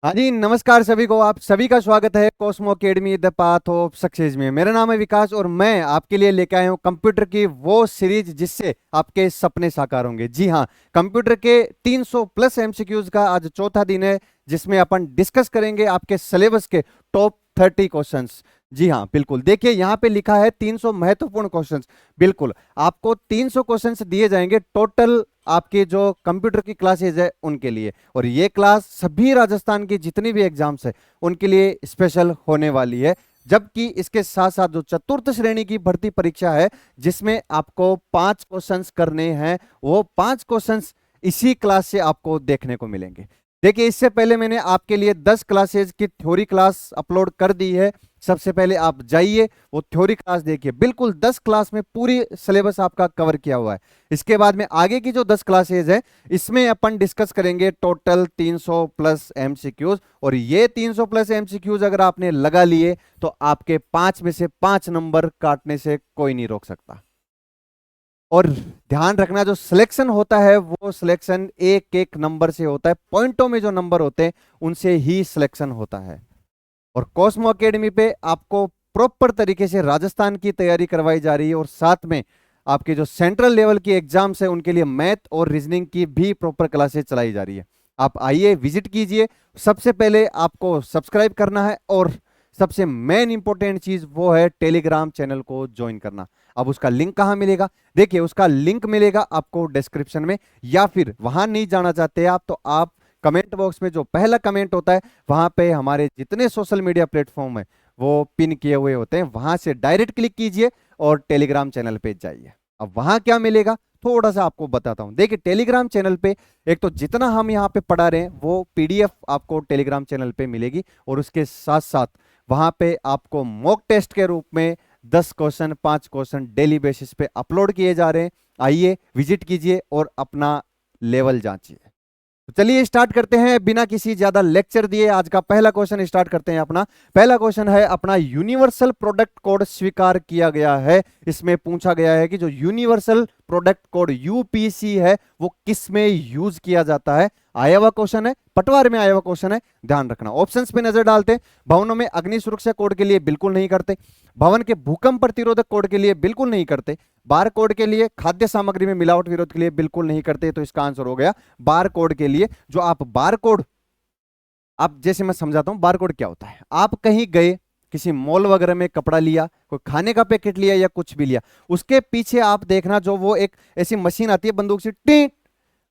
हाँ जी, नमस्कार सभी को। आप सभी का स्वागत है Cosmo academy the path of success में। मेरा नाम है विकास और मैं आपके लिए लेके आया हूँ कंप्यूटर की वो सीरीज जिससे आपके सपने साकार होंगे। जी हाँ, कंप्यूटर के 300 प्लस एमसीक्यूज का आज चौथा दिन है, जिसमें अपन डिस्कस करेंगे आपके सिलेबस के टॉप 30 क्वेश्चंस। जी हाँ, बिल्कुल। देखिए यहाँ पे लिखा है 300 महत्वपूर्ण क्वेश्चंस। बिल्कुल, आपको 300 क्वेश्चंस दिए जाएंगे टोटल आपके जो कंप्यूटर की क्लासेज है उनके लिए। और ये क्लास सभी राजस्थान की जितनी भी एग्जाम्स है उनके लिए स्पेशल होने वाली है। जबकि इसके साथ साथ जो चतुर्थ श्रेणी की भर्ती परीक्षा है जिसमें आपको 5 क्वेश्चंस करने हैं, वो 5 क्वेश्चंस इसी क्लास से आपको देखने को मिलेंगे। देखिए, इससे पहले मैंने आपके लिए 10 क्लासेज की थ्योरी क्लास अपलोड कर दी है। सबसे पहले आप जाइए वो थ्योरी क्लास देखिए। बिल्कुल 10 क्लास में पूरी सिलेबस आपका कवर किया हुआ है। इसके बाद में आगे की जो 10 क्लासेज है इसमें अपन डिस्कस करेंगे टोटल 300 प्लस एमसीक्यूज। और ये 300 प्लस एमसीक्यूज अगर आपने लगा लिए तो आपके 5 में से 5 नंबर काटने से कोई नहीं रोक सकता। और ध्यान रखना, जो सिलेक्शन होता है वो सिलेक्शन एक एक नंबर से होता है। पॉइंटों में जो नंबर होते हैं उनसे ही सिलेक्शन होता है। और कॉस्मो एकेडमी पे आपको प्रॉपर तरीके से राजस्थान की तैयारी करवाई जा रही है और साथ में आपके जो सेंट्रल लेवल की एग्जाम्स है उनके लिए मैथ और रीजनिंग की भी प्रॉपर क्लासेस चलाई जा रही है। आप आइए, विजिट कीजिए। सबसे पहले आपको सब्सक्राइब करना है और सबसे मेन इंपॉर्टेंट चीज वो है टेलीग्राम चैनल को ज्वाइन करना। अब उसका लिंक कहां मिलेगा? देखिए, उसका लिंक मिलेगा आपको डिस्क्रिप्शन में, या फिर वहां नहीं जाना चाहते आप तो आप कमेंट बॉक्स में जो पहला कमेंट होता है वहां पे हमारे जितने सोशल मीडिया प्लेटफॉर्म है वो पिन किए हुए होते हैं, वहां से डायरेक्ट क्लिक कीजिए और टेलीग्राम चैनल पे जाइए। अब वहां क्या मिलेगा थोड़ा सा आपको बताता हूं। देखिए, टेलीग्राम चैनल पे एक तो जितना हम यहाँ पे पढ़ा रहे हैं वो पीडीएफ आपको टेलीग्राम चैनल पे मिलेगी, और उसके साथ साथ वहां पे आपको मॉक टेस्ट के रूप में 10 क्वेश्चन 5 क्वेश्चन डेली बेसिस पे अपलोड किए जा रहे हैं। आइए, विजिट कीजिए और अपना लेवल जांचिए। तो चलिए स्टार्ट करते हैं बिना किसी ज्यादा लेक्चर दिए। आज का पहला क्वेश्चन स्टार्ट करते हैं। अपना पहला क्वेश्चन है, अपना यूनिवर्सल प्रोडक्ट कोड स्वीकार किया गया है। इसमें पूछा गया है कि जो यूनिवर्सल प्रोडक्ट कोड यूपीसी है वो किस में यूज किया जाता है। आया हुआ क्वेश्चन है, पटवार में आया हुआ क्वेश्चन है, ध्यान रखना। ऑप्शंस पे नजर डालते हैं। भवनों में अग्नि सुरक्षा कोड के लिए बिल्कुल नहीं करते। भवन के भूकंप प्रतिरोधक कोड के लिए बिल्कुल नहीं करते। बार कोड के लिए, खाद्य सामग्री में मिलावट विरोध के लिए बिल्कुल नहीं करते। तो इसका आंसर हो गया बार कोड के लिए। जो आप बार कोड, आप जैसे मैं समझाता हूं बार कोड क्या होता है। आप कहीं गए, किसी मॉल वगैरह में कपड़ा लिया, कोई खाने का पैकेट लिया या कुछ भी लिया, उसके पीछे आप देखना जो वो एक ऐसी मशीन आती है बंदूक से टी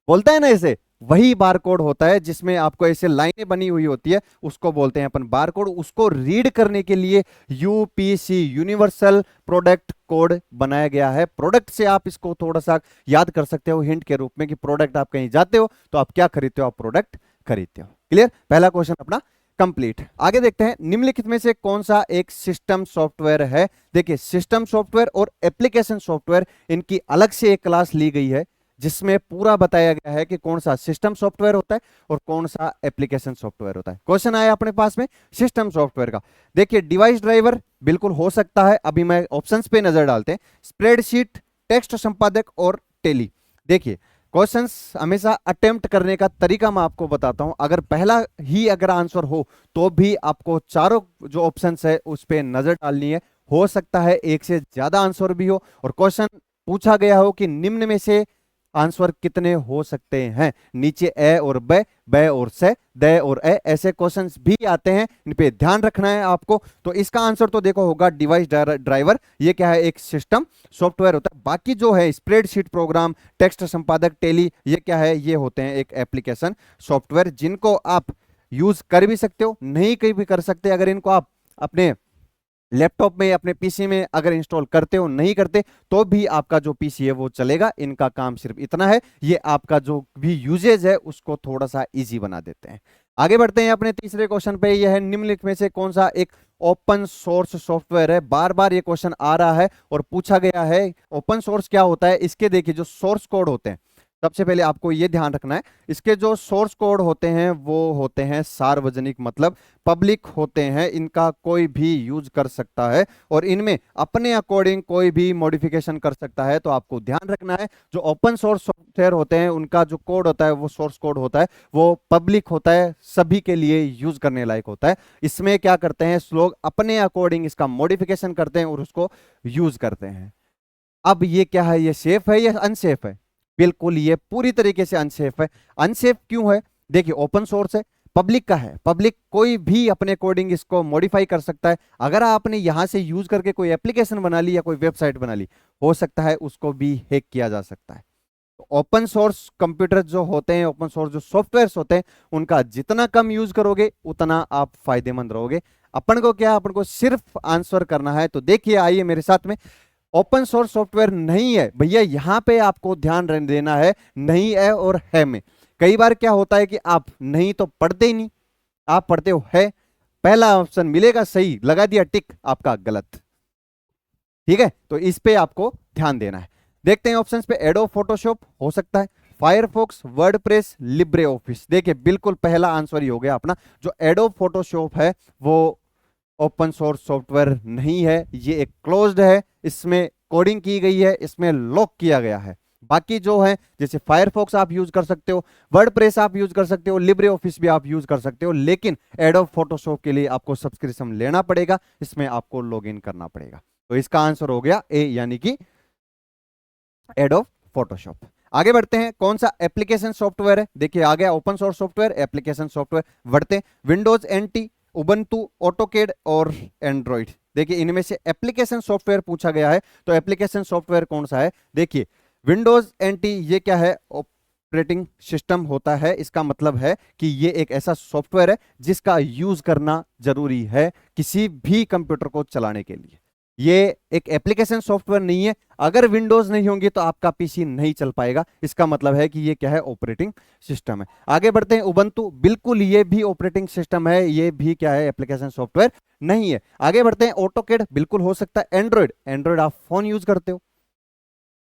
बोलता है ना, ऐसे वही बार कोड होता है जिसमें आपको ऐसे लाइनें बनी हुई होती है, उसको बोलते हैं अपन बार कोड। उसको रीड करने के लिए यूपीसी यूनिवर्सल प्रोडक्ट कोड बनाया गया है। प्रोडक्ट से आप इसको थोड़ा सा याद कर सकते हो हिंट के रूप में कि प्रोडक्ट, आप कहीं जाते हो तो आप क्या खरीदते हो? आप प्रोडक्ट खरीदते हो। क्लियर? पहला क्वेश्चन अपना कंप्लीट। आगे देखते हैं, निम्नलिखित में से कौन सा एक सिस्टम सॉफ्टवेयर है? देखिए, सिस्टम सॉफ्टवेयर और एप्लीकेशन सॉफ्टवेयर, इनकी अलग से एक क्लास ली गई है जिसमें पूरा बताया गया है कि कौन सा सिस्टम सॉफ्टवेयर होता है और कौन सा एप्लीकेशन सॉफ्टवेयर होता है। क्वेश्चन आया अपने पास में सिस्टम सॉफ्टवेयर का। देखिए, डिवाइस ड्राइवर बिल्कुल हो सकता है। अभी मैं ऑप्शंस पे नजर डालते हैं। स्प्रेडशीट, टेक्स्ट संपादक और टेली। देखिए, क्वेश्चंस हमेशा अटेम्प्ट करने का तरीका मैं आपको बताता हूं। अगर पहला ही अगर आंसर हो तो भी आपको चारों जो ऑप्शंस है उस पे नजर डालनी है। हो सकता है एक से ज्यादा आंसर भी हो और क्वेश्चन पूछा गया हो कि निम्न में से आंसर कितने हो सकते हैं। नीचे ए और ब और से, द और ए, ऐसे क्वेश्चंस भी आते हैं, इन पे ध्यान रखना है आपको। तो इसका आंसर तो देखो होगा डिवाइस ड्राइवर। ये क्या है? एक सिस्टम सॉफ्टवेयर होता है। बाकी जो है स्प्रेडशीट प्रोग्राम, टेक्स्ट संपादक, टेली, ये क्या है? ये होते हैं एक एप्लीकेशन सॉफ्टवेयर जिनको आप यूज कर भी सकते हो, नहीं कहीं भी कर सकते। अगर इनको आप अपने लैपटॉप में, अपने पीसी में अगर इंस्टॉल करते हो, नहीं करते तो भी आपका जो पीसी है वो चलेगा। इनका काम सिर्फ इतना है, ये आपका जो भी यूजेज है उसको थोड़ा सा इजी बना देते हैं। आगे बढ़ते हैं अपने तीसरे क्वेश्चन पे। यह है, निम्नलिखित में से कौन सा एक ओपन सोर्स सॉफ्टवेयर है? बार बार ये क्वेश्चन आ रहा है और पूछा गया है ओपन सोर्स क्या होता है। इसके देखिए जो सोर्स कोड होते हैं, सबसे पहले आपको ये ध्यान रखना है, इसके जो सोर्स कोड होते हैं वो होते हैं सार्वजनिक, मतलब पब्लिक होते हैं, इनका कोई भी यूज कर सकता है और इनमें अपने अकॉर्डिंग कोई भी मॉडिफिकेशन कर सकता है। तो आपको ध्यान रखना है, जो ओपन सोर्स सॉफ्टवेयर होते हैं उनका जो कोड होता है, वो सोर्स कोड होता है, वो पब्लिक होता है, सभी के लिए यूज करने लायक होता है। इसमें क्या करते हैं लोग, अपने अकॉर्डिंग इसका मॉडिफिकेशन करते हैं और उसको यूज करते हैं। अब ये क्या है, ये सेफ है या अनसेफ है? बिल्कुल ये पूरी तरीके से अनसेफ है। अनसेफ क्यों है? देखिए ओपन सोर्स है, पब्लिक का है, पब्लिक कोई भी अपने अकॉर्डिंग इसको मॉडिफाई कर सकता है। अगर आपने यहां से यूज करके कोई एप्लीकेशन बना ली या कोई वेबसाइट बना ली, हो सकता है उसको भी हैक किया जा सकता है। तो ओपन सोर्स कंप्यूटर जो होते हैं, ओपन सोर्स जो सॉफ्टवेयर्स होते हैं, उनका जितना कम यूज करोगे उतना आप फायदेमंद रहोगे। अपन को क्या, अपन को सिर्फ आंसर करना है। तो देखिए, आइए मेरे साथ में, ओपन सोर्स सॉफ्टवेयर नहीं है भैया, यहां पे आपको ध्यान देना है, नहीं है और है में। कई बार क्या होता है कि आप नहीं तो पढ़ते ही नहीं, आप पढ़ते हो है, पहला ऑप्शन मिलेगा सही, लगा दिया टिक, आपका गलत। ठीक है, तो इस पे आपको ध्यान देना है। देखते हैं ऑप्शंस पे, एडोब फोटोशॉप हो सकता है, फायरफॉक्स, वर्डप्रेस, लिब्रे ऑफिस। देखिए बिल्कुल पहला आंसर ही हो गया अपना, जो एडोब फोटोशॉप है वो ओपन सोर्स सॉफ्टवेयर नहीं है, ये एक क्लोज्ड है, इसमें कोडिंग की गई है, इसमें लॉक किया गया है। बाकी जो है, जैसे फायरफॉक्स आप यूज कर सकते हो, वर्डप्रेस आप यूज कर सकते हो, लिब्रे ऑफिस भी आप यूज कर सकते हो, लेकिन एडोब फोटोशॉप के लिए आपको सब्सक्रिप्शन लेना पड़ेगा, इसमें आपको लॉग इन करना पड़ेगा। तो इसका आंसर हो गया ए, यानी कि एडोब फोटोशॉप। आगे बढ़ते हैं, कौन सा एप्लीकेशन सॉफ्टवेयर है? देखिए आ गया open source software, application software. बढ़ते हैं, विंडोज एनटी, उबंटू, ऑटोकेड और एंड्रॉइड। देखिए इनमें से एप्लीकेशन सॉफ्टवेयर पूछा गया है, तो एप्लीकेशन सॉफ्टवेयर कौन सा है? देखिए विंडोज एनटी, ये क्या है? ऑपरेटिंग सिस्टम होता है। इसका मतलब है कि ये एक ऐसा सॉफ्टवेयर है जिसका यूज करना जरूरी है किसी भी कंप्यूटर को चलाने के लिए। ये एक एप्लीकेशन सॉफ्टवेयर नहीं है, अगर विंडोज नहीं होंगी तो आपका पीसी नहीं चल पाएगा। इसका मतलब है कि ये क्या है? ऑपरेटिंग सिस्टम है। आगे बढ़ते हैं, उबंटू, बिल्कुल ये भी ऑपरेटिंग सिस्टम है, ये भी क्या है? एप्लीकेशन सॉफ्टवेयर नहीं है। आगे बढ़ते हैं, ऑटोकेड बिल्कुल हो सकता है। एंड्रॉइड, एंड्रॉइड आप फोन यूज करते हो,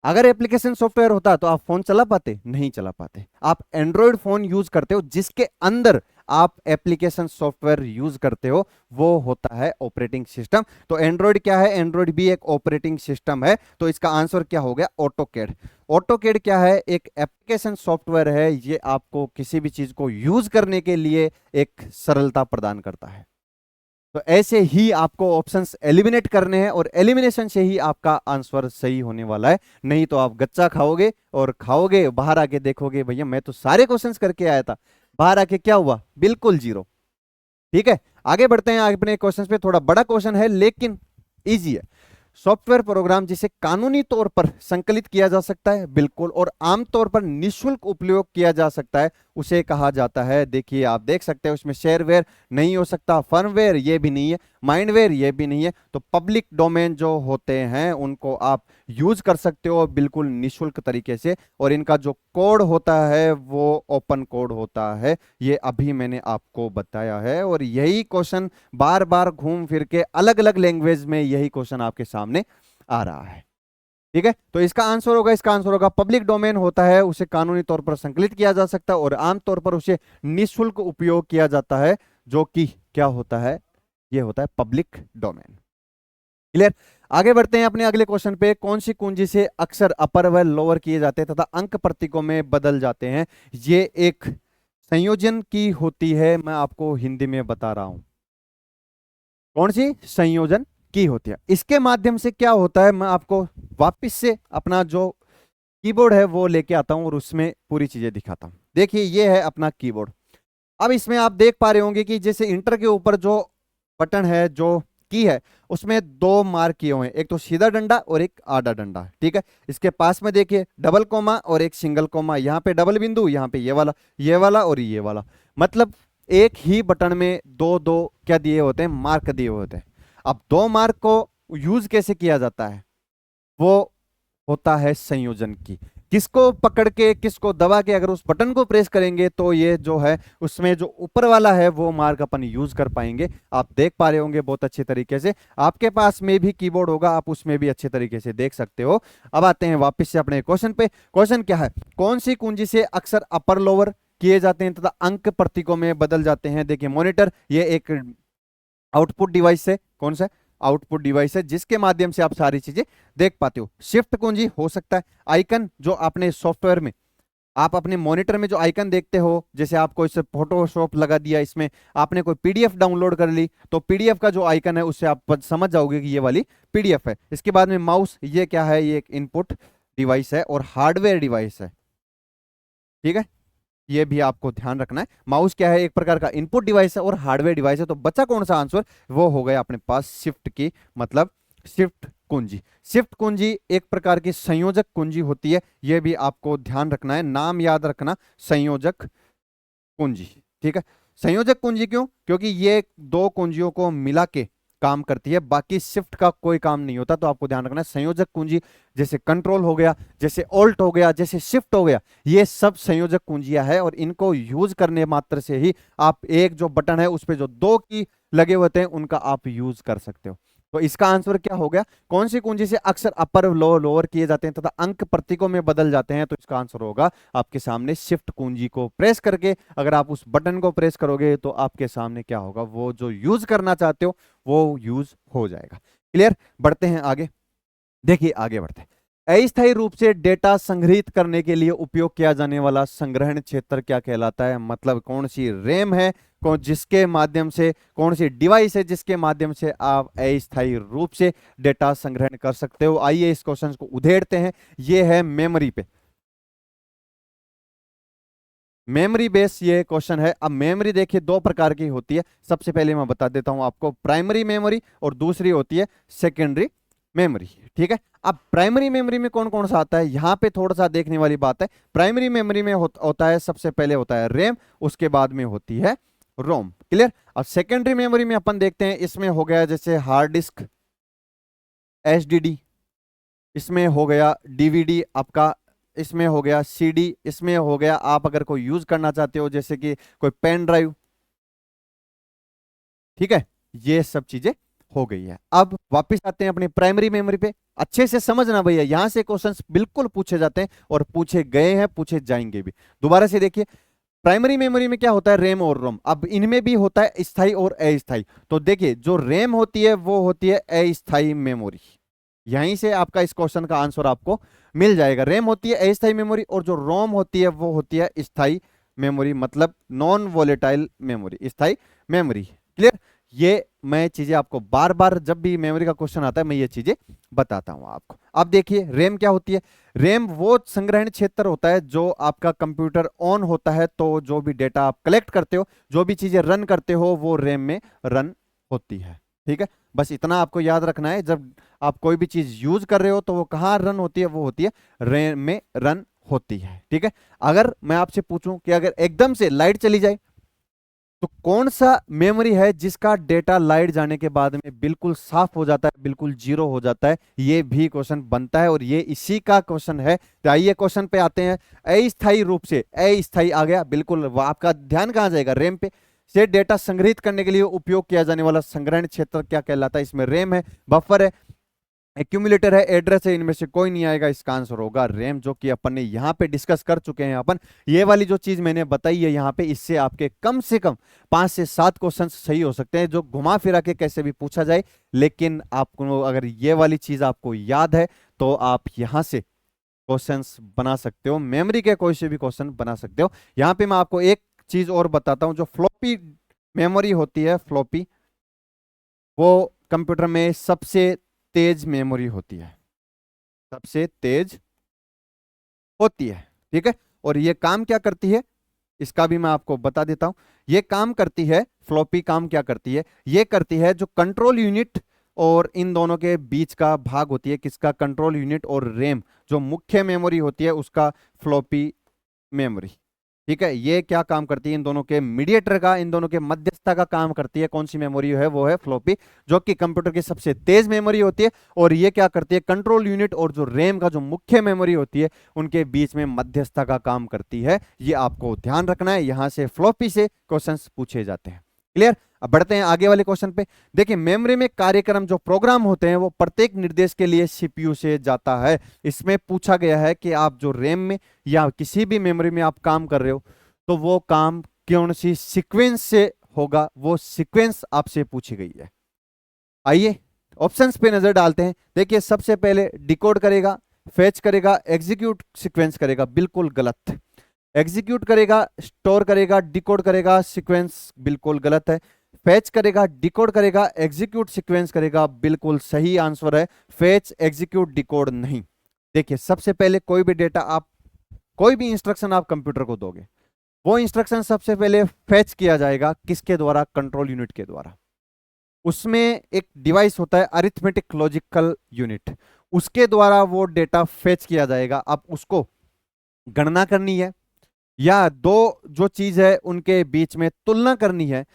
अगर एप्लीकेशन सॉफ्टवेयर होता तो आप फोन चला पाते? नहीं चला पाते। आप एंड्रॉइड फोन यूज करते हो जिसके अंदर आप एप्लीकेशन सॉफ्टवेयर यूज करते हो, वो होता है ऑपरेटिंग सिस्टम। तो एंड्रॉइड क्या है? एंड्रॉइड भी एक ऑपरेटिंग सिस्टम है। तो इसका आंसर क्या हो गया? ऑटोकेड। ऑटोकेड क्या है? एक एप्लीकेशन सॉफ्टवेयर है, ये आपको किसी भी चीज को यूज करने के लिए एक सरलता प्रदान करता है। तो ऐसे ही आपको ऑप्शंस एलिमिनेट करने हैं और एलिमिनेशन से ही आपका आंसर सही होने वाला है, नहीं तो आप गच्चा खाओगे और खाओगे, बाहर आके देखोगे भैया मैं तो सारे क्वेश्चंस करके आया था, बाहर आके क्या हुआ? बिल्कुल जीरो। ठीक है, आगे बढ़ते हैं अपने क्वेश्चंस पे। थोड़ा बड़ा क्वेश्चन है लेकिन इजी है। सॉफ्टवेयर प्रोग्राम जिसे कानूनी तौर पर संकलित किया जा सकता है, बिल्कुल, और आमतौर पर निःशुल्क उपयोग किया जा सकता है, उसे कहा जाता है। देखिए आप देख सकते हैं उसमें शेयरवेयर नहीं हो सकता, फर्मवेयर ये भी नहीं है, माइंडवेयर ये भी नहीं है। तो पब्लिक डोमेन जो होते हैं उनको आप यूज कर सकते हो बिल्कुल निःशुल्क तरीके से, और इनका जो कोड होता है वो ओपन कोड होता है, ये अभी मैंने आपको बताया है। और यही क्वेश्चन बार बार घूम फिर के अलग अलग लैंग्वेज में यही क्वेश्चन आपके सामने आ रहा है। ठीक है, तो इसका आंसर होगा, इसका आंसर होगा पब्लिक डोमेन होता है, उसे कानूनी तौर पर संकलित किया जा सकता है और आमतौर पर उसे निःशुल्क उपयोग किया जाता है, जो कि क्या होता है? ये होता है पब्लिक डोमेन। क्लियर? आगे बढ़ते हैं अपने अगले क्वेश्चन पे, कौन सी कुंजी से अक्षर अपर व लोअर किए जाते हैं तथा अंक प्रतीकों में बदल जाते हैं? ये एक संयोजन की होती है, मैं आपको हिंदी में बता रहा हूं कौन सी संयोजन की होती है। इसके माध्यम से क्या होता है, मैं आपको वापस से अपना जो कीबोर्ड है वो लेके आता हूं और उसमें पूरी चीजें दिखाता हूं। देखिए ये है अपना कीबोर्ड। अब इसमें आप देख पा रहे होंगे कि जैसे इंटर के ऊपर जो बटन है, जो की है, उसमें दो मार्क किए हुए हैं, एक तो सीधा डंडा और एक आधा डंडा। ठीक है, इसके पास में देखिए डबल कोमा और एक सिंगल कोमा, यहाँ पे डबल बिंदु, यहाँ पे ये वाला और ये वाला। मतलब एक ही बटन में दो दो क्या दिए होते हैं? मार्क दिए होते हैं। अब दो मार्क को यूज कैसे किया जाता है? वो होता है संयोजन की। किसको पकड़ के किसको दबा के अगर उस बटन को प्रेस करेंगे तो ये जो है उसमें जो ऊपर वाला है वो मार्क अपन यूज कर पाएंगे। आप देख पा रहे होंगे बहुत अच्छे तरीके से, आपके पास में भी कीबोर्ड होगा, आप उसमें भी अच्छे तरीके से देख सकते हो। अब आते हैं वापस से अपने क्वेश्चन पे। क्वेश्चन क्या है, कौन सी कुंजी से अक्सर अपर लोअर किए जाते हैं तथा अंक प्रतीकों में बदल जाते हैं। देखिए मॉनिटर ये एक आउटपुट डिवाइस है, कौन सा आउटपुट डिवाइस है जिसके माध्यम से आप सारी चीजें देख पाते हो। शिफ्ट कुंजी हो सकता है, आइकन जो आपने सॉफ्टवेयर में आप अपने मॉनिटर में जो आइकन देखते हो, जैसे आपको इसे फोटोशॉप लगा दिया, इसमें आपने कोई पीडीएफ डाउनलोड कर ली तो पीडीएफ का जो आइकन है उससे आप समझ जाओगे कि ये वाली पीडीएफ है। इसके बाद में माउस, ये क्या है, ये एक इनपुट डिवाइस है और हार्डवेयर डिवाइस है, ठीक है, ये भी आपको ध्यान रखना है। माउस क्या है, एक प्रकार का इनपुट डिवाइस है और हार्डवेयर डिवाइस है। तो बचा कौन सा आंसर, वो हो गया अपने पास शिफ्ट की, मतलब शिफ्ट कुंजी। शिफ्ट कुंजी एक प्रकार की संयोजक कुंजी होती है, यह भी आपको ध्यान रखना है, नाम याद रखना, संयोजक कुंजी, ठीक है। संयोजक कुंजी क्यों, क्योंकि ये दो कुंजियों को मिला के काम करती है, बाकी शिफ्ट का कोई काम नहीं होता। तो आपको ध्यान रखना है संयोजक कुंजी, जैसे कंट्रोल हो गया, जैसे ऑल्ट हो गया, जैसे शिफ्ट हो गया, ये सब संयोजक कुंजियां है और इनको यूज करने मात्र से ही आप एक जो बटन है उस पर जो दो की लगे होते हैं उनका आप यूज कर सकते हो। तो इसका आंसर क्या हो गया, कौन सी कुंजी से अक्सर अपर लोअर किए जाते हैं तथा अंक प्रतीकों में बदल जाते हैं। तो इसका आंसर होगा आपके सामने शिफ्ट कुंजी को प्रेस करके, अगर आप उस बटन को प्रेस करोगे तो आपके सामने क्या होगा, वो जो यूज करना चाहते हो वो यूज हो जाएगा। क्लियर, बढ़ते हैं आगे। देखिए आगे बढ़ते हैं। अस्थायी रूप से डेटा संग्रहित करने के लिए उपयोग किया जाने वाला संग्रहण क्षेत्र क्या कहलाता है, मतलब कौन सी रैम है, कौन जिसके माध्यम से, कौन सी डिवाइस है जिसके माध्यम से आप अस्थायी रूप से डेटा संग्रहण कर सकते हो। आइए इस क्वेश्चन को उधेड़ते हैं। ये है मेमोरी पे, मेमोरी बेस ये क्वेश्चन है। अब मेमोरी देखिए दो प्रकार की होती है, सबसे पहले मैं बता देता हूं आपको, प्राइमरी मेमोरी और दूसरी होती है सेकेंडरी मेमोरी, ठीक है। अब प्राइमरी मेमोरी में कौन कौन सा आता है, यहां पे थोड़ा सा देखने वाली बात है। प्राइमरी मेमोरी में होता है, सबसे पहले होता है रैम, उसके बाद में होती है रोम। क्लियर। अब सेकेंडरी मेमोरी में अपन देखते हैं, इसमें हो गया जैसे हार्ड डिस्क, एचडीडी, इसमें हो गया डीवीडी आपका, इसमें हो गया सीडी, इसमें हो गया आप अगर कोई यूज करना चाहते हो जैसे कि कोई पेन ड्राइव, ठीक है, ये सब चीजें हो गई है। अब वापस आते हैं अपनी प्राइमरी मेमोरी पे। अच्छे से समझना भैया, यहां से क्वेश्चंस बिल्कुल पूछे जाते हैं और पूछे गए हैं, पूछे जाएंगे भी। दोबारा से देखिए, प्राइमरी मेमोरी में क्या होता है, रैम और रोम। अब इनमें भी होता है स्थायी और अस्थायी। तो देखिए जो रैम होती है वो होती है अस्थायी मेमोरी, यहीं से आपका इस क्वेश्चन का आंसर आपको मिल जाएगा। रैम होती है अस्थायी मेमोरी और जो रोम होती है वो होती है स्थायी मेमोरी, मतलब नॉन वोलेटाइल मेमोरी, स्थायी मेमोरी। क्लियर। ये मैं चीजें आपको बार बार जब भी मेमोरी का क्वेश्चन आता है मैं ये चीजें बताता हूं आपको। अब देखिए रैम क्या होती है, रैम वो संग्रहण क्षेत्र होता है जो आपका कंप्यूटर ऑन होता है तो जो भी डेटा आप कलेक्ट करते हो, जो भी चीजें रन करते हो वो रैम में रन होती है, ठीक है। बस इतना आपको याद रखना है, जब आप कोई भी चीज यूज कर रहे हो तो वो कहाँ रन होती है, वो होती है रैम में रन होती है, ठीक है। अगर मैं आपसे पूछूं कि अगर एकदम से लाइट चली जाए तो कौन सा मेमोरी है जिसका डेटा लाइट जाने के बाद में बिल्कुल साफ हो जाता है, बिल्कुल जीरो हो जाता है, ये भी क्वेश्चन बनता है और ये इसी का क्वेश्चन है। तो आइए क्वेश्चन पे आते हैं। अस्थायी रूप से, अस्थायी आ गया बिल्कुल, आपका ध्यान कहां जाएगा, रैम पे। से डेटा संग्रहित करने के लिए उपयोग किया जाने वाला संग्रहण क्षेत्र क्या कहलाता है, इसमें रैम है, बफर है, एक्यूमुलेटर है, एड्रेस है, इनमें से कोई नहीं आएगा। इसका आंसर होगा रैम, जो कि अपन ने यहां पे डिस्कस कर चुके हैं। अपन ये वाली जो चीज मैंने बताई है यहां पे, इससे आपके कम से कम 5 से 7 क्वेश्चन सही हो सकते हैं, जो घुमा फिरा के कैसे भी पूछा जाए। लेकिन आपको अगर ये वाली चीज आपको याद है तो आप यहां से क्वेश्चंस बना सकते हो, मेमोरी के कोई से भी क्वेश्चन बना सकते हो। यहां पे मैं आपको एक चीज और बताता हूं, जो फ्लॉपी मेमोरी होती है, फ्लॉपी, वो कंप्यूटर में सबसे तेज मेमोरी होती है, सबसे तेज होती है, ठीक है। और ये काम क्या करती है, इसका भी मैं आपको बता देता हूं। ये काम करती है, फ्लॉपी काम क्या करती है, ये करती है जो कंट्रोल यूनिट और इन दोनों के बीच का भाग होती है, किसका, कंट्रोल यूनिट और रैम, जो मुख्य मेमोरी होती है उसका फ्लॉपी मेमोरी, ठीक है, ये क्या काम करती है, इन दोनों के मीडिएटर का, इन दोनों के मध्यस्थता का काम करती है। कौन सी मेमोरी है, वो है फ्लॉपी, जो कि कंप्यूटर की सबसे तेज मेमोरी होती है। और ये क्या करती है, कंट्रोल यूनिट और जो रैम का जो मुख्य मेमोरी होती है उनके बीच में मध्यस्थता का काम करती है। ये आपको ध्यान रखना है, यहां से फ्लॉपी से क्वेश्चंस पूछे जाते हैं। क्लियर। अब बढ़ते हैं आगे वाले क्वेश्चन पे। देखिए, मेमोरी में कार्यक्रम जो प्रोग्राम होते हैं वो प्रत्येक निर्देश के लिए सीपीयू से जाता है। इसमें पूछा गया है कि आप जो रैम में या किसी भी मेमोरी में आप काम कर रहे हो तो वो काम कौन सी सीक्वेंस से होगा, वो सीक्वेंस आपसे पूछी गई है। आइए ऑप्शंस पे नजर डालते हैं। देखिए, सबसे पहले डिकोड करेगा, फेच करेगा, एग्जीक्यूट सीक्वेंस करेगा, बिल्कुल गलत। एग्जीक्यूट करेगा, स्टोर करेगा, डिकोड करेगा, सीक्वेंस बिल्कुल गलत है। फेच करेगा, डिकोड करेगा, एग्जीक्यूट सीक्वेंस करेगा, बिल्कुल सही आंसर है फेच, एग्जीक्यूट, डिकोड नहीं। देखिए, सबसे पहले कोई भी डेटा आप, कोई भी इंस्ट्रक्शन आप कंप्यूटर को दोगे, वो इंस्ट्रक्शन सबसे पहले फेच किया जाएगा किसके द्वारा, कंट्रोल यूनिट के द्वारा। उसमें एक डिवाइस होता है अरिथमेटिक लॉजिकल यूनिट, उसके द्वारा वो डेटा फेच किया जाएगा। अब उसको गणना करनी है या दो जो चीज है उनके बीच में तुलना करनी है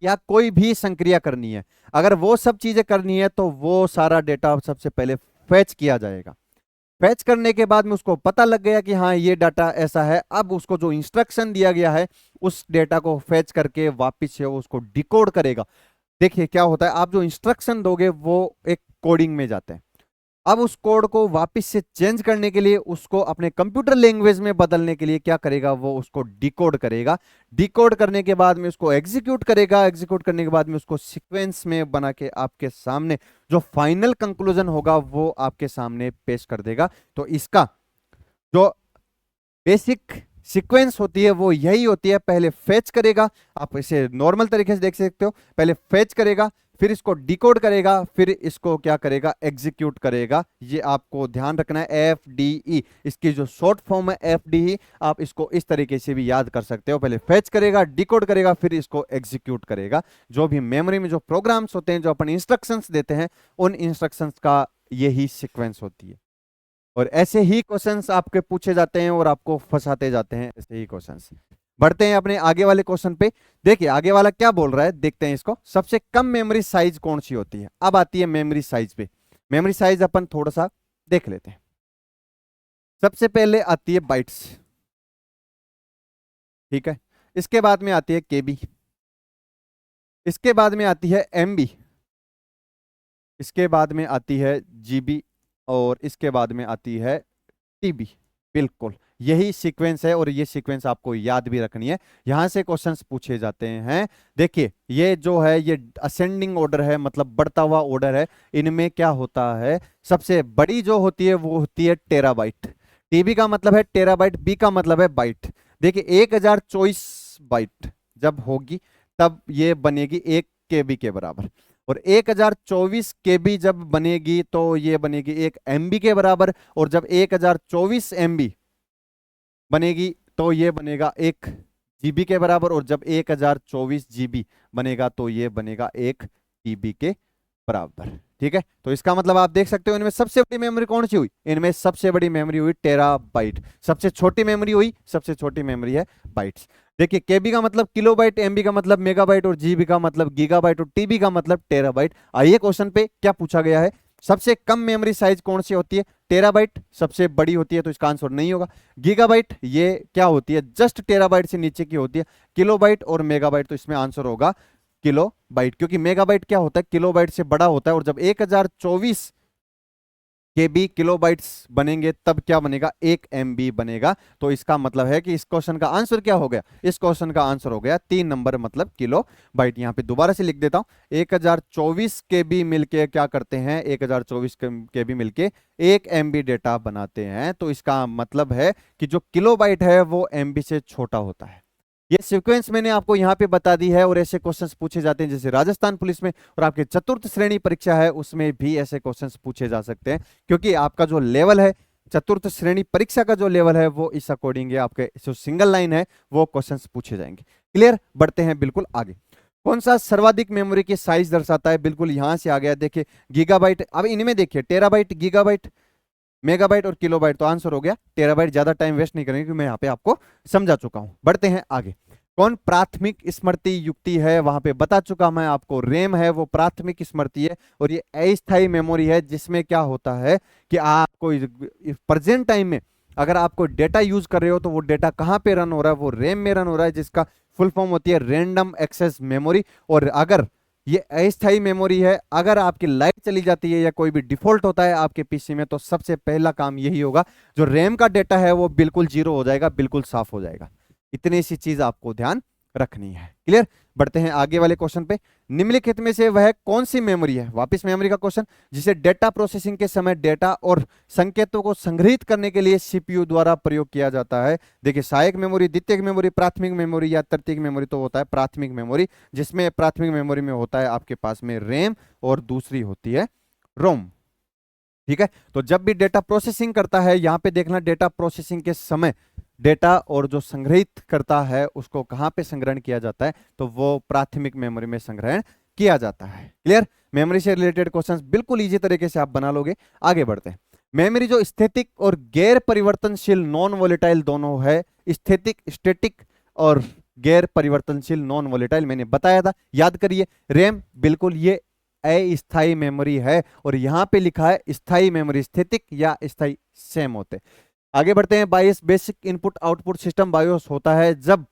या कोई भी संक्रिया करनी है, अगर वो सब चीजें करनी है तो वो सारा डेटा सबसे पहले फेच किया जाएगा। फेच करने के बाद में उसको पता लग गया कि हाँ ये डाटा ऐसा है, अब उसको जो इंस्ट्रक्शन दिया गया है उस डेटा को फेच करके वापिस से वो उसको डिकोड करेगा। देखिए क्या होता है, आप जो इंस्ट्रक्शन दोगे वो एक कोडिंग में जाते हैं। अब उस कोड को वापस से चेंज करने के लिए, उसको अपने कंप्यूटर लैंग्वेज में बदलने के लिए क्या करेगा, वो उसको डिकोड करेगा। डिकोड करने के बाद में उसको एग्जीक्यूट करेगा, एग्जीक्यूट करने के बाद में उसको सीक्वेंस में बना के आपके सामने जो फाइनल कंक्लूजन होगा वो आपके सामने पेश कर देगा। तो इसका जो बेसिक सीक्वेंस होती है वो यही होती है, पहले फेच करेगा, आप इसे नॉर्मल तरीके से देख सकते हो, पहले फेच करेगा, फिर इसको डिकोड करेगा, फिर इसको क्या करेगा, एग्जीक्यूट करेगा। ये आपको ध्यान रखना है, एफ डी ई, इसकी जो शॉर्ट फॉर्म है एफ डी ई, आप इसको इस तरीके से भी याद कर सकते हो। पहले फेच करेगा, डिकोड करेगा, फिर इसको एग्जीक्यूट करेगा। जो भी मेमोरी में जो प्रोग्राम्स होते हैं, जो अपन इंस्ट्रक्शंस देते हैं, उन इंस्ट्रक्शंस का यही सीक्वेंस होती है। और ऐसे ही क्वेश्चंस आपके पूछे जाते हैं और आपको फंसाते जाते हैं, ऐसे ही क्वेश्चंस। बढ़ते हैं अपने आगे वाले क्वेश्चन पे। देखिए आगे वाला क्या बोल रहा है, देखते हैं इसको। सबसे कम मेमोरी साइज कौन सी होती है। अब आती है मेमोरी साइज पे। मेमोरी साइज अपन थोड़ा सा देख लेते हैं। सबसे पहले आती है बाइट्स, ठीक है। इसके बाद में आती है केबी, इसके बाद में आती है एमबी, इसके बाद में आती है जीबी, और इसके बाद में आती है टीबी। बिल्कुल यही सीक्वेंस है और ये सीक्वेंस आपको याद भी रखनी है, यहां से क्वेश्चंस पूछे जाते हैं। देखिए ये जो है ये असेंडिंग ऑर्डर है, मतलब बढ़ता हुआ ऑर्डर है। इनमें क्या होता है, सबसे बड़ी जो होती है वो होती है टेराबाइट। टीबी का मतलब है टेराबाइट, बी का मतलब है बाइट। देखिए 1024 बाइट जब होगी तब ये बनेगी 1 KB के बराबर, और 1024 KB जब बनेगी तो ये बनेगी 1 MB के बराबर, और जब 1024 MB बनेगी तो ये बनेगा 1 GB के बराबर, और जब 1024 GB बनेगा तो ये बनेगा 1 TB के बराबर। ठीक है, तो इसका मतलब आप देख सकते हो इनमें सबसे बड़ी मेमोरी कौन सी हुई, इनमें सबसे बड़ी मेमोरी हुई टेराबाइट, सबसे छोटी मेमोरी हुई, सबसे छोटी मेमोरी है बाइट्स। देखिए केबी का मतलब किलोबाइट, एमबी का मतलब मेगाबाइट, और जीबी का मतलब गीगाबाइट, और टीबी का मतलब टेराबाइट। आइए क्वेश्चन पे क्या पूछा गया है, सबसे कम मेमोरी साइज कौन सी होती है, टेराबाइट सबसे बड़ी होती है तो इसका आंसर नहीं होगा। गीगाबाइट ये क्या होती है, जस्ट टेराबाइट से नीचे की होती है। किलोबाइट और मेगाबाइट, तो इसमें आंसर होगा किलोबाइट, क्योंकि मेगाबाइट क्या होता है, किलोबाइट से बड़ा होता है, और जब 1024 KB किलोबाइट्स बनेंगे तब क्या बनेगा, 1 MB बनेगा। तो इसका मतलब है कि इस क्वेश्चन का आंसर क्या हो गया, इस क्वेश्चन का आंसर हो गया 3 नंबर, मतलब किलोबाइट। यहां पे दोबारा से लिख देता हूं, 1024 KB मिलके क्या करते हैं, 1024 KB मिलके 1 MB डेटा बनाते हैं। तो इसका मतलब है कि जो किलोबाइट है वो MB से छोटा होता है। ये सीक्वेंस मैंने आपको यहाँ पे बता दी है, और ऐसे क्वेश्चंस पूछे जाते हैं जैसे राजस्थान पुलिस में, और आपके चतुर्थ श्रेणी परीक्षा है उसमें भी ऐसे क्वेश्चंस पूछे जा सकते हैं, क्योंकि आपका जो लेवल है चतुर्थ श्रेणी परीक्षा का जो लेवल है वो इस अकॉर्डिंग है, आपके जो सिंगल लाइन है वो क्वेश्चंस पूछे जाएंगे। क्लियर, बढ़ते हैं बिल्कुल आगे। कौन सा सर्वाधिक मेमोरी की साइज दर्शाता है, बिल्कुल यहां से आ गया। देखिए गीगाबाइट, अब इनमें देखिए टेराबाइट, गीगाबाइट, मेगाबाइट और किलोबाइट, तो आंसर हो गया टेराबाइट। ज्यादा टाइम वेस्ट नहीं करेंगे क्योंकि मैं यहाँ पे आपको समझा चुका हूं। बढ़ते हैं आगे। कौन प्राथमिक स्मृति युक्ति है, वहां पे बता चुका मैं आपको, रैम है वो प्राथमिक स्मृति है, और ये अस्थायी मेमोरी है जिसमें क्या होता है कि आपको प्रेजेंट टाइम में अगर आपको डेटा यूज कर रहे हो तो वो डेटा कहां पे रन हो रहा है, वो रैम में रन हो रहा है, जिसका फुल फॉर्म होती है रैंडम एक्सेस मेमोरी। और अगर ये अस्थायी मेमोरी है, अगर आपकी लाइट चली जाती है या कोई भी डिफॉल्ट होता है आपके पीसी में, तो सबसे पहला काम यही होगा, जो रैम का डेटा है वो बिल्कुल जीरो हो जाएगा, बिल्कुल साफ हो जाएगा। इतनी सी चीज आपको ध्यान रखनी है। क्लियर। बढ़ते हैं आगे वाले क्वेश्चन पे। निम्नलिखित में से वह कौन सी मेमोरी है, वापस मेमोरी का क्वेश्चन, जिसे डेटा प्रोसेसिंग के समय डेटा और संकेतों को संग्रहित करने के लिए सीपीयू द्वारा प्रयोग किया जाता है। देखिए, सहायक मेमोरी, द्वितीयक मेमोरी, प्राथमिक मेमोरी या तृतीयक मेमोरी, तो होता है प्राथमिक मेमोरी, जिसमें प्राथमिक मेमोरी में होता है आपके पास में रैम और दूसरी होती है रोम। ठीक है, तो जब भी डेटा प्रोसेसिंग करता है, यहां पे देखना डेटा प्रोसेसिंग के समय डेटा और जो संग्रहित करता है उसको कहां पे संग्रहण किया जाता है, तो वो प्राथमिक मेमोरी में संग्रहण किया जाता है। क्लियर। मेमोरी से रिलेटेड क्वेश्चंस बिल्कुल इजी तरीके से आप बना लोगे। आगे बढ़ते हैं। मेमोरी जो स्थितिक और गैर परिवर्तनशील नॉन वोलेटाइल दोनों है, स्थितिक स्टैटिक और गैर परिवर्तनशील नॉन वोलेटाइल मैंने बताया था, याद करिए। रैम बिल्कुल ये अस्थायी मेमोरी है, और यहां पे लिखा है स्थायी मेमोरी, स्थितिक या स्थायी सेम होते। आगे बढ़ते हैं। BIOS basic input output system BIOS होता है जब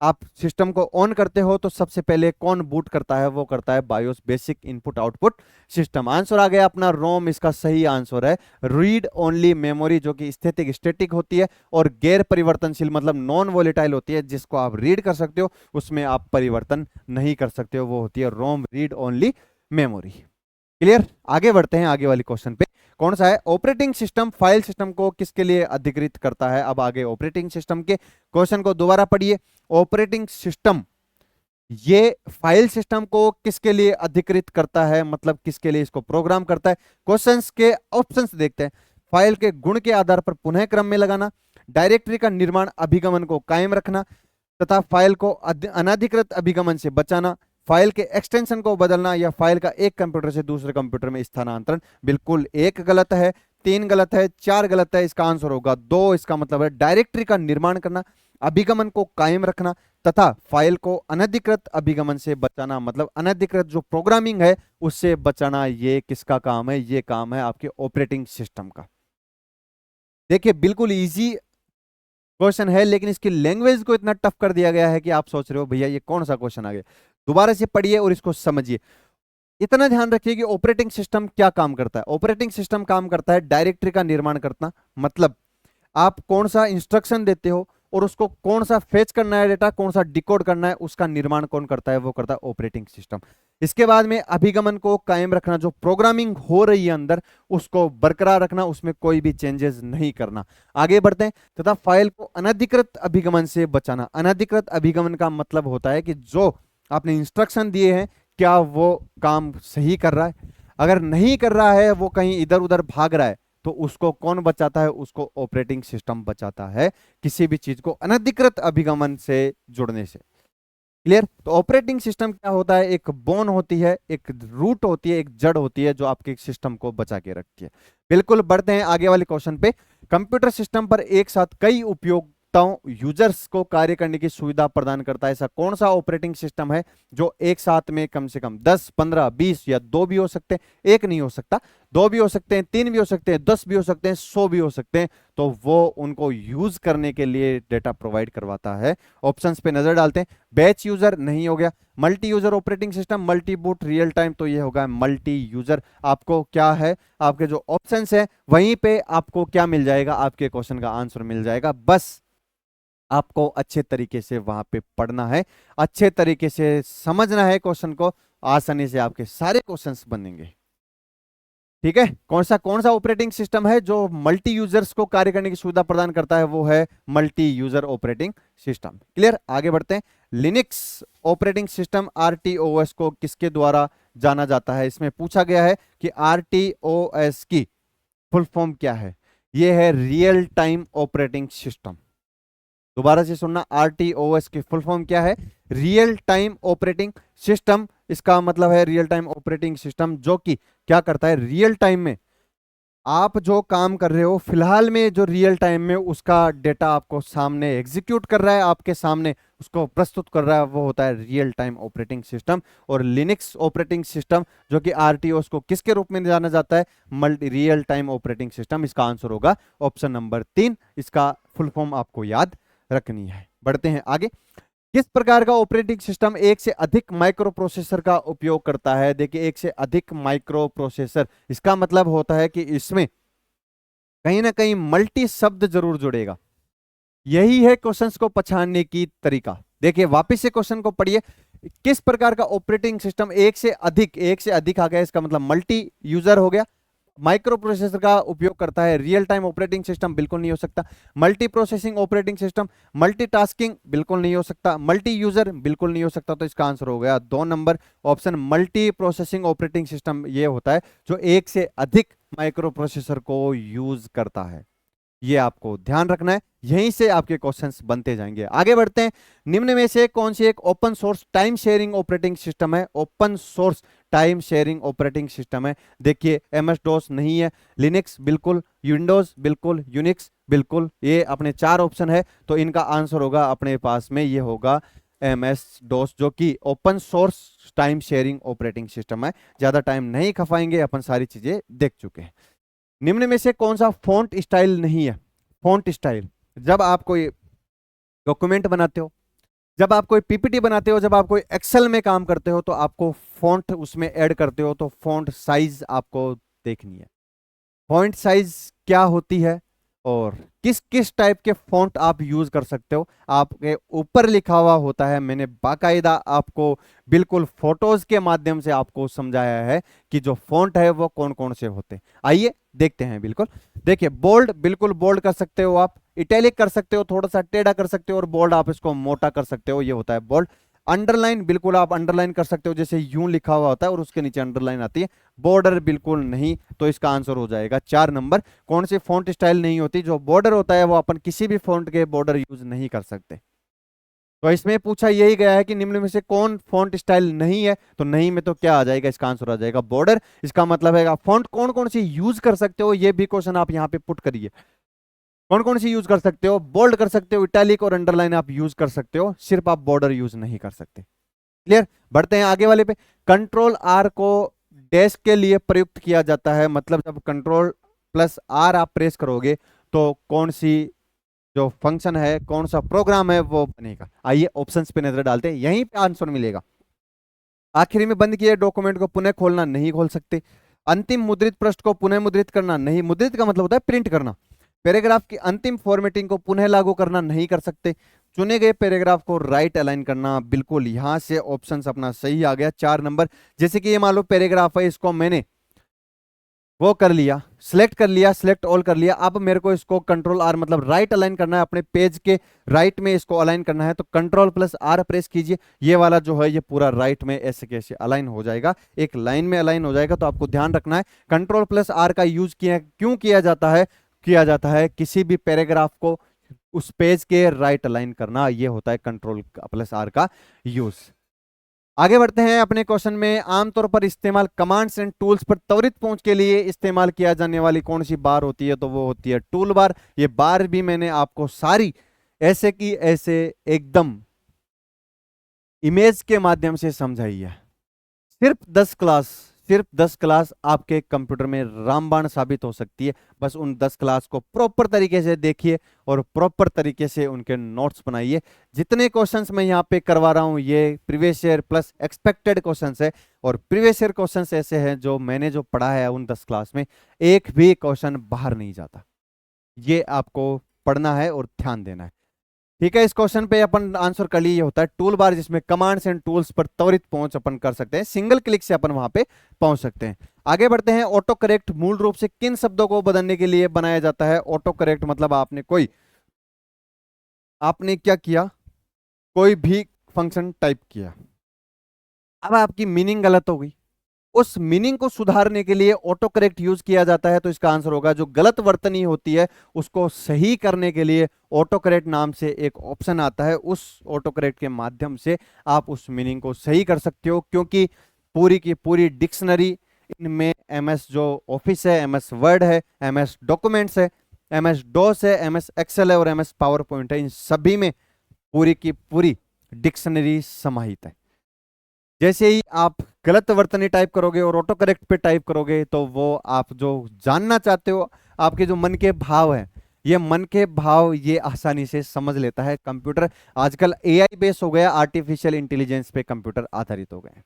आप सिस्टम को ऑन करते हो तो सबसे पहले कौन बूट करता है, वो करता है BIOS basic input output system. Answer आ गया अपना रोम, इसका सही आंसर है रीड ओनली मेमोरी, जो कि स्टैटिक स्टैटिक होती है और गैर परिवर्तनशील मतलब नॉन वोलेटाइल होती है, जिसको आप रीड कर सकते हो, उसमें आप परिवर्तन नहीं कर सकते हो, वो होती है रोम रीड ओनली मेमोरी। क्लियर। आगे बढ़ते हैं आगे वाले क्वेश्चन पे। कौन सा है, ऑपरेटिंग सिस्टम फाइल सिस्टम को किसके लिए अधिकृत करता है। अब आगे ऑपरेटिंग सिस्टम के क्वेश्चन को दोबारा पढ़िए। ऑपरेटिंग सिस्टम ये फाइल सिस्टम को किसके लिए अधिकृत करता है, मतलब किसके लिए इसको प्रोग्राम करता है। क्वेश्चंस के ऑप्शंस देखते हैं। फाइल के गुण के आधार पर पुनः क्रम में लगाना, डायरेक्टरी का निर्माण अभिगमन को कायम रखना तथा फाइल को अनधिकृत अभिगमन से बचाना, फाइल के एक्सटेंशन को बदलना, या फाइल का एक कंप्यूटर से दूसरे कंप्यूटर में स्थानांतरण। बिल्कुल एक गलत है, 3 गलत है, 4 गलत है, इसका आंसर होगा 2। इसका मतलब है डायरेक्टरी का निर्माण करना, अभिगमन को कायम रखना तथा फाइल को अनधिकृत अभिगमन से बचाना, मतलब अनधिकृत जो प्रोग्रामिंग है उससे बचाना। ये किसका काम है, ये काम है आपके ऑपरेटिंग सिस्टम का। देखिए बिल्कुल इजी क्वेश्चन है, लेकिन इसकी लैंग्वेज को इतना टफ कर दिया गया है कि आप सोच रहे हो भैया ये कौन सा क्वेश्चन आ गया। दोबारा से पढ़िए और इसको समझिए। इतना ध्यान रखिए कि ऑपरेटिंग सिस्टम क्या काम करता है। ऑपरेटिंग सिस्टम काम करता है डायरेक्टरी का निर्माण करना, मतलब आप कौन सा इंस्ट्रक्शन देते हो और उसको कौन सा फेच करना है डेटा, कौन सा डिकोड करना है, उसका निर्माण कौन करता है, वो करता है ऑपरेटिंग सिस्टम। इसके बाद में अभिगमन को कायम रखना, जो प्रोग्रामिंग हो रही है अंदर उसको बरकरार रखना, उसमें कोई भी चेंजेस नहीं करना। आगे बढ़ते हैं। तथा फाइल को अनधिकृत अभिगमन से बचाना। अनधिकृत अभिगमन का मतलब होता है कि जो आपने इंस्ट्रक्शन दिए हैं क्या वो काम सही कर रहा है, अगर नहीं कर रहा है, वो कहीं इधर उधर भाग रहा है, तो उसको कौन बचाता है, उसको ऑपरेटिंग सिस्टम बचाता है, किसी भी चीज को अनधिकृत अभिगमन से जुड़ने से। क्लियर। तो ऑपरेटिंग सिस्टम क्या होता है, एक बोन होती है, एक रूट होती है, एक जड़ होती है जो आपके सिस्टम को बचा के रखती है। बिल्कुल। बढ़ते हैं आगे वाले क्वेश्चन पे। कंप्यूटर सिस्टम पर एक साथ कई उपयोगताओं यूजर्स को कार्य करने की सुविधा प्रदान करता है। ऐसा कौन सा ऑपरेटिंग सिस्टम है जो एक साथ में कम से कम 10, 15, 20 या 2 भी हो सकते हैं, एक नहीं हो सकता, 2 भी हो सकते हैं, 3 भी हो सकते हैं, 10 भी हो सकते हैं, 100 भी हो सकते हैं, तो वो उनको यूज करने के लिए डेटा प्रोवाइड करवाता है। ऑप्शंस पे नजर डालते हैं। बैच यूजर नहीं हो गया, multi user operating system, multi boot, real time, तो ये होगा मल्टी यूजर। आपको क्या है, आपके जो ऑप्शंस है वहीं पे आपको क्या मिल जाएगा, आपके क्वेश्चन का आंसर मिल जाएगा। बस आपको अच्छे तरीके से वहां पे पढ़ना है, अच्छे तरीके से समझना है क्वेश्चन को, आसानी से आपके सारे क्वेश्चंस बनेंगे। ठीक है। कौन सा ऑपरेटिंग सिस्टम है जो मल्टी यूजर्स को कार्य करने की सुविधा प्रदान करता है, वो है multi user operating system. Clear. आगे बढ़ते हैं। लिनक्स ऑपरेटिंग सिस्टम आरटीओएस को किसके द्वारा जाना जाता है। इसमें पूछा गया है कि आरटीओएस की फुल फॉर्म क्या है। यह है रियल टाइम ऑपरेटिंग सिस्टम। दोबारा से सुनना, आरटीओएस की फुल फॉर्म क्या है, रियल टाइम ऑपरेटिंग सिस्टम। इसका मतलब है रियल टाइम ऑपरेटिंग सिस्टम जो कि क्या करता है, रियल टाइम में आप जो काम कर रहे हो फिलहाल में जो रियल टाइम में उसका डेटा आपको सामने एग्जीक्यूट कर रहा है, आपके सामने उसको प्रस्तुत कर रहा है, वो होता है रियल टाइम ऑपरेटिंग सिस्टम। और लिनक्स ऑपरेटिंग सिस्टम जो कि आरटीओ को किसके रूप में जाना जाता है, multi real time operating system. इसका आंसर होगा ऑप्शन नंबर 3। इसका फुल फॉर्म आपको याद रखनी है। बढ़ते हैं आगे। किस प्रकार का ऑपरेटिंग सिस्टम एक से अधिक माइक्रो प्रोसेसर का उपयोग करता है? देखिए, एक से अधिक माइक्रो प्रोसेसर, इसका मतलब होता है कि इसमें कहीं ना कहीं मल्टी शब्द जरूर जुड़ेगा। यही है क्वेश्चंस को पहचानने की तरीका। देखिए वापस से क्वेश्चन को पढ़िए। किस प्रकार का ऑपरेटिंग सिस्टम एक से अधिक आ गया, इसका मतलब मल्टी यूजर हो गया, माइक्रो प्रोसेसर का उपयोग करता है। रियल टाइम ऑपरेटिंग सिस्टम बिल्कुल नहीं हो सकता। Multi processing operating system, multitasking बिल्कुल नहीं हो सकता, मल्टी यूजर बिल्कुल नहीं हो सकता। तो इसका आंसर हो गया 2 number option, multi processing operating system ये होता है जो एक से अधिक माइक्रो प्रोसेसर को यूज करता है। ये आपको ध्यान रखना है, यहीं से आपके क्वेश्चंस बनते जाएंगे। आगे बढ़ते हैं। निम्न में से कौन सी एक open source time sharing operating system है? Open source time sharing operating system है। देखिए एमएस डॉस नहीं है, लिनक्स बिल्कुल, विंडोज बिल्कुल, यूनिक्स बिल्कुल। ये अपने 4 ऑप्शन है, तो इनका आंसर होगा अपने पास में ये होगा एमएस डॉस, जो कि open source time sharing operating system है। ज्यादा टाइम नहीं खपाएंगे, अपन सारी चीजें देख चुके हैं। निम्न में से कौन सा फॉन्ट स्टाइल नहीं है? फॉन्ट स्टाइल, जब आप कोई डॉक्यूमेंट बनाते हो, जब आप कोई पीपीटी बनाते हो, जब आप कोई एक्सेल में काम करते हो, तो आपको फॉन्ट उसमें ऐड करते हो, तो फॉन्ट साइज आपको देखनी है। फॉन्ट साइज क्या होती है और किस किस टाइप के फॉन्ट आप यूज कर सकते हो, आपके ऊपर लिखा हुआ होता है। मैंने बाकायदा आपको बिल्कुल फोटोज के माध्यम से आपको समझाया है कि जो फॉन्ट है वो कौन कौन से होते हैं। आइए देखते हैं। बिल्कुल देखिए, बोल्ड बिल्कुल बोल्ड कर सकते हो आप, इटैलिक कर सकते हो, थोड़ा सा टेढ़ा कर सकते हो, और बोल्ड आप इसको मोटा कर सकते हो, ये होता है बोल्ड। अंडरलाइन बिल्कुल आप अंडरलाइन कर सकते हो, जैसे यूं लिखा हुआ होता है और उसके नीचे अंडरलाइन आती है। बॉर्डर बिल्कुल नहीं, तो इसका आंसर हो जाएगा 4 नंबर। कौन सी फॉन्ट स्टाइल नहीं होती? जो बॉर्डर होता है वो अपन किसी भी फॉन्ट के बॉर्डर यूज नहीं कर सकते। तो इसमें पूछा यही गया है कि निम्न में से कौन फॉन्ट स्टाइल नहीं है, तो नहीं में तो क्या आ जाएगा, इसका आंसर आ जाएगा बॉर्डर। इसका मतलब है फॉन्ट कौन कौन सी यूज कर सकते हो, ये भी क्वेश्चन आप यहाँ पे पुट करिए। कौन कौन सी यूज कर सकते हो? बोल्ड कर सकते हो, इटैलिक और अंडरलाइन आप यूज कर सकते हो, सिर्फ आप बॉर्डर यूज नहीं कर सकते। क्लियर? बढ़ते हैं आगे वाले पे। कंट्रोल आर को डैश के लिए प्रयुक्त किया जाता है, मतलब जब कंट्रोल प्लस आर आप प्रेस करोगे तो कौन सी जो फंक्शन है, कौन सा प्रोग्राम है वो बनेगा। आइए ऑप्शंस पे नजर डालते हैं, यहीं पे आंसर मिलेगा। आखिरी में बंद किए डॉक्यूमेंट को पुनः खोलना नहीं खोल सकते। अंतिम मुद्रित पृष्ठ को पुनः मुद्रित करना नहीं, मुद्रित का मतलब होता है प्रिंट करना। पैराग्राफ की अंतिम फॉर्मेटिंग को पुनः लागू करना नहीं कर सकते। चुने गए पैराग्राफ को राइट अलाइन करना, बिल्कुल यहां से ऑप्शंस अपना सही आ गया 4 नंबर। जैसे कि ये मान लो पैराग्राफ है, इसको मैंने वो कर लिया, सिलेक्ट कर लिया, सिलेक्ट ऑल कर लिया। अब मेरे को इसको कंट्रोल आर मतलब राइट अलाइन करना है, अपने पेज के राइट में इसको अलाइन करना है, तो कंट्रोल प्लस आर प्रेस कीजिए। ये वाला जो है ये पूरा राइट में ऐसे कैसे अलाइन हो जाएगा, एक लाइन में अलाइन हो जाएगा। तो आपको ध्यान रखना है कंट्रोल प्लस आर का यूज क्यों किया जाता है? किया जाता है किसी भी पैराग्राफ को उस पेज के राइट अलाइन करना, ये होता है कंट्रोल प्लस आर का यूज। आगे बढ़ते हैं अपने क्वेश्चन में। आमतौर पर इस्तेमाल कमांड्स एंड टूल्स पर त्वरित पहुंच के लिए इस्तेमाल किया जाने वाली कौन सी बार होती है? तो वो होती है टूल बार। ये बार भी मैंने आपको सारी ऐसे की ऐसे एकदम इमेज के माध्यम से समझाई है। सिर्फ 10 क्लास आपके कंप्यूटर में रामबाण साबित हो सकती है। बस उन 10 क्लास को प्रॉपर तरीके से देखिए और प्रॉपर तरीके से उनके नोट्स बनाइए। जितने क्वेश्चंस मैं यहाँ पे करवा रहा हूँ ये previous year plus expected questions है, और प्रीवियस ईयर क्वेश्चंस ऐसे हैं जो मैंने जो पढ़ा है उन 10 क्लास में एक भी क्वेश्चन बाहर नहीं जाता। ये आपको पढ़ना है और ध्यान देना है। ठीक है, इस क्वेश्चन पे अपन आंसर कर लिए। होता है टूल बार, जिसमें कमांड्स एंड टूल्स पर त्वरित पहुंच अपन कर सकते हैं, सिंगल क्लिक से अपन वहां पे पहुंच सकते हैं। आगे बढ़ते हैं। ऑटो करेक्ट मूल रूप से किन शब्दों को बदलने के लिए बनाया जाता है? ऑटो करेक्ट मतलब आपने क्या किया, कोई भी फंक्शन टाइप किया, अब आपकी मीनिंग गलत हो गई, उस मीनिंग को सुधारने के लिए ऑटो करेक्ट यूज किया जाता है। तो इसका आंसर होगा जो गलत वर्तनी होती है उसको सही करने के लिए ऑटो करेक्ट नाम से एक ऑप्शन आता है। उस ऑटो करेक्ट के माध्यम से आप उस मीनिंग को सही कर सकते हो, क्योंकि पूरी की पूरी डिक्शनरी इनमें MS जो ऑफिस है, MS वर्ड है, MS डॉक्यूमेंट्स है, MS डॉस है, MS एक्सेल है और MS पावर पॉइंट है, इन सभी में पूरी की पूरी डिक्शनरी समाहित है। जैसे ही आप गलत वर्तनी टाइप करोगे और ऑटो करेक्ट पे टाइप करोगे तो वो आप जो जानना चाहते हो, आपके जो मन के भाव है, ये मन के भाव ये आसानी से समझ लेता है कंप्यूटर। आजकल AI बेस हो गया, आर्टिफिशियल इंटेलिजेंस पे कंप्यूटर आधारित हो गए।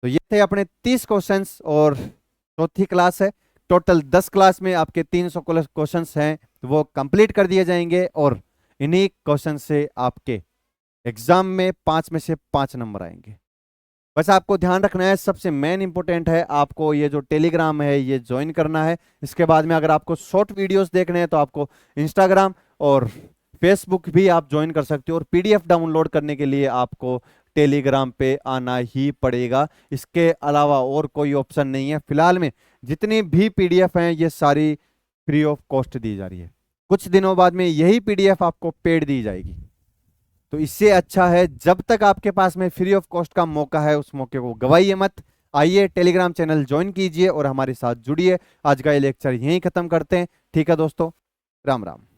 तो ये थे अपने 30 क्वेश्चंस और चौथी क्लास है। टोटल 10 क्लास में आपके 300 क्वेश्चंस हैं वो कंप्लीट कर दिए जाएंगे और इन्हीं क्वेश्चन से आपके एग्जाम में 5 में से 5 नंबर आएंगे। बस आपको ध्यान रखना है, सबसे मेन इंपॉर्टेंट है आपको ये जो टेलीग्राम है ये ज्वाइन करना है। इसके बाद में अगर आपको शॉर्ट वीडियोस देखने हैं तो आपको इंस्टाग्राम और फेसबुक भी आप ज्वाइन कर सकते हो और PDF डाउनलोड करने के लिए आपको टेलीग्राम पे आना ही पड़ेगा। इसके अलावा और कोई ऑप्शन नहीं है। फिलहाल में जितनी भी PDF हैं ये सारी फ्री ऑफ कॉस्ट दी जा रही है। कुछ दिनों बाद में यही PDF आपको पेड दी जाएगी। तो इससे अच्छा है जब तक आपके पास में फ्री ऑफ कॉस्ट का मौका है उस मौके को गवाइए मत। आइए टेलीग्राम चैनल ज्वाइन कीजिए और हमारे साथ जुड़िए। आज का ये लेक्चर यहीं खत्म करते हैं। ठीक है दोस्तों, राम राम।